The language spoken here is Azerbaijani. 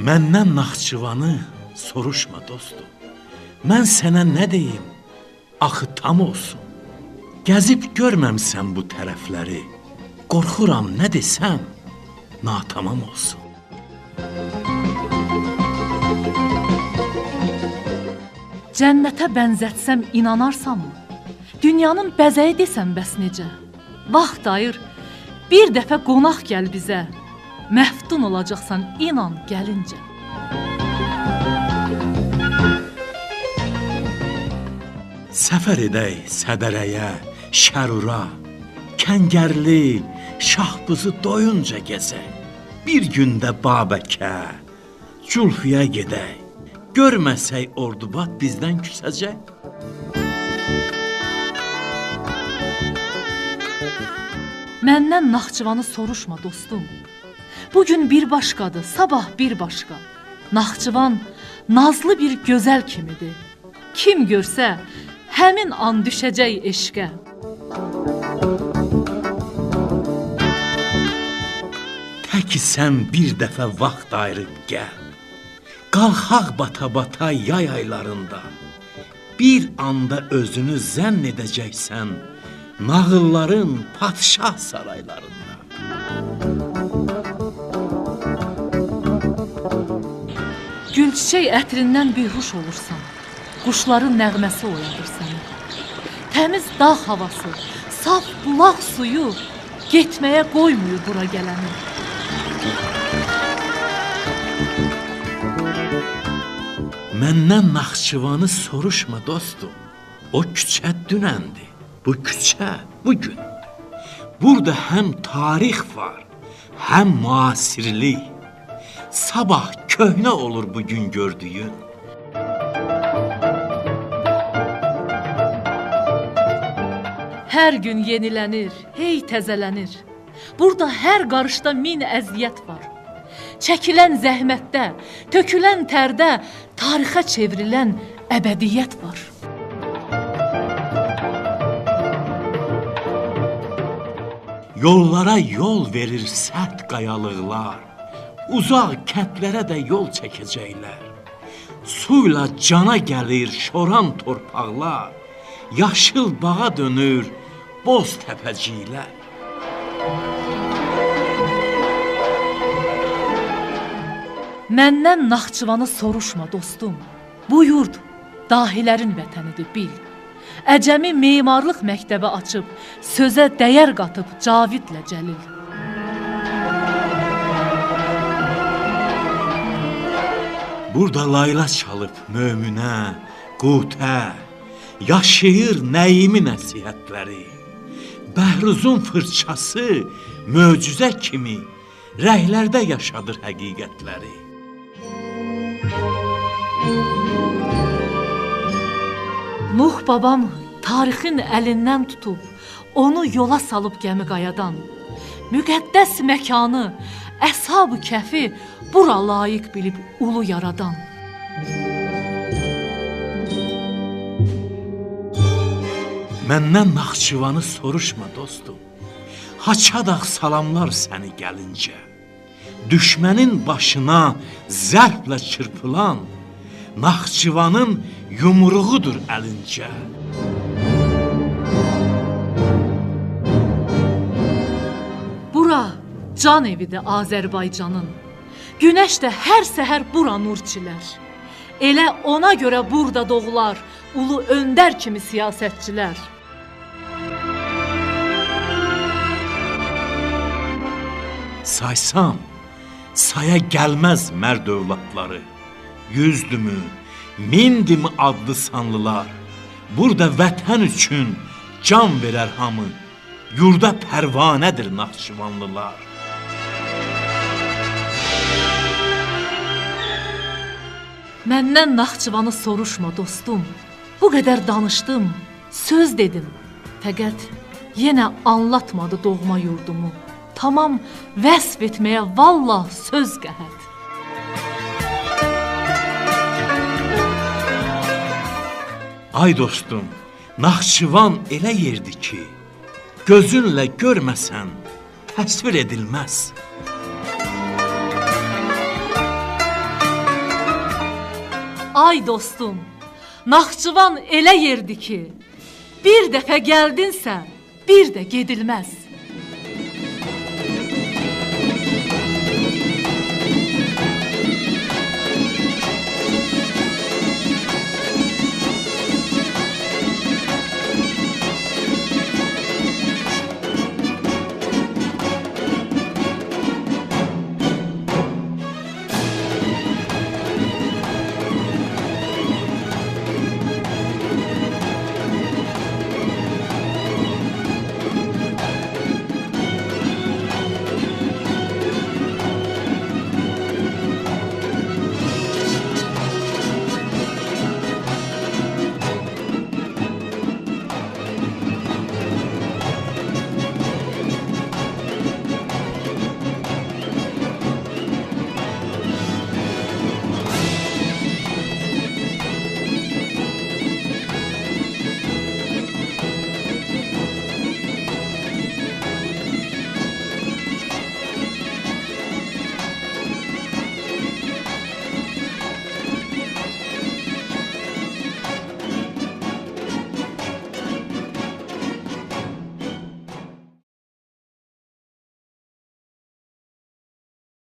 Məndən Naxçıvanı soruşma dostum. Mən sənə nə deyim, axı tam olsun. Gəzib görməmsən bu tərəfləri, qorxuram nə desəm, natamam olsun. Cənnətə bənzətsəm inanarsanmı? Dünyanın bəzəyi desəm bəs necə? Vaxt ayır, bir dəfə qonaq gəl bizə. Məftun olacaqsan inan gəlincə. Səfər edək Sədərəyə, Şərura, Kəngərli, Şahbuzu doyunca gəzək. Bir gündə Babəkə, Culfiyə gedək. Görməsək Ordubad bizdən küsəcək. Məndən Naxçıvanı soruşma dostum. Bugün bir başqadır, sabah bir başqa. Naxçıvan nazlı bir gözəl kimidir. Kim görsə, həmin an düşəcək eşqə. Təki sən bir dəfə vaxt ayırıb gəl. Qalxaq bata-bata yay aylarında. Bir anda özünü zənn edəcəksən nağılların padşah saraylarında. Gülçiçək ətrindən bihuş olursan, quşların nəğməsi oyadır səni. Təmiz dağ havası, saf bulaq suyu getməyə qoymuyor bura gələni. Məndən Naxçıvanı soruşma dostum. O küçə dünəndir, bu küçə bugün. Burada həm tarix var, həm müasirlik. Sabah köhnə olur bugün gördüyün. Hər gün yenilənir, hey təzələnir. Burada hər qarışda min əziyyət var. Çəkilən zəhmətdə, tökülən tərdə tarixə çevrilən əbədiyyət var. Yollara yol verir sərt qayalıqlar, uzaq kəndlərə də yol çəkəcəklər. Suyla cana gəlir şoran torpaqlar, yaşıl bağa dönür boz təpəciklər. Məndən Naxçıvanı soruşma dostum. Bu yurd dahilərin vətənidir bil. Əcəmi memarlıq məktəbi açıb, sözə dəyər qatıb Cavidlə Cəlil. Burada layla çalıb möminə, qutə, yaşayır nəyimi nəsihətləri. Bəhruzun fırçası möcüzə kimi rəhlərdə yaşadır həqiqətləri. Nuh babam tarixin əlindən tutub, onu yola salıb gəmi qayadan. Müqəddəs məkanı, əshab-ı kəfi bura layiq bilib ulu yaradan. Məndən Naxçıvanı soruşma dostum. Haçadaq salamlar səni gəlincə. Düşmənin başına zərblə çırpılan Naxçıvanın yumruğudur əlincə. Bura can evidir Azərbaycanın. Günəş də hər səhər bura nur çilər. Elə ona görə burada doğular ulu öndər kimi siyasətçilər. Saysam, saya gəlməz mərd övladları. Yüzdümü, mindimi adlı sanlılar. Burada vətən üçün can verər hamı. Yurda pərvanədir Naxçıvanlılar. Məndən Naxçıvanı soruşma dostum. Bu qədər danışdım, söz dedim. Fəqət yenə anlatmadı doğma yurdumu. Tamam vəsf etməyə vallah söz qəhət. Ay dostum, Naxçıvan elə yerdir ki, gözünlə görməsən təsvir edilməz. Ay dostum, Naxçıvan elə yerdi ki, bir dəfə gəldinsə, bir də gedilməz.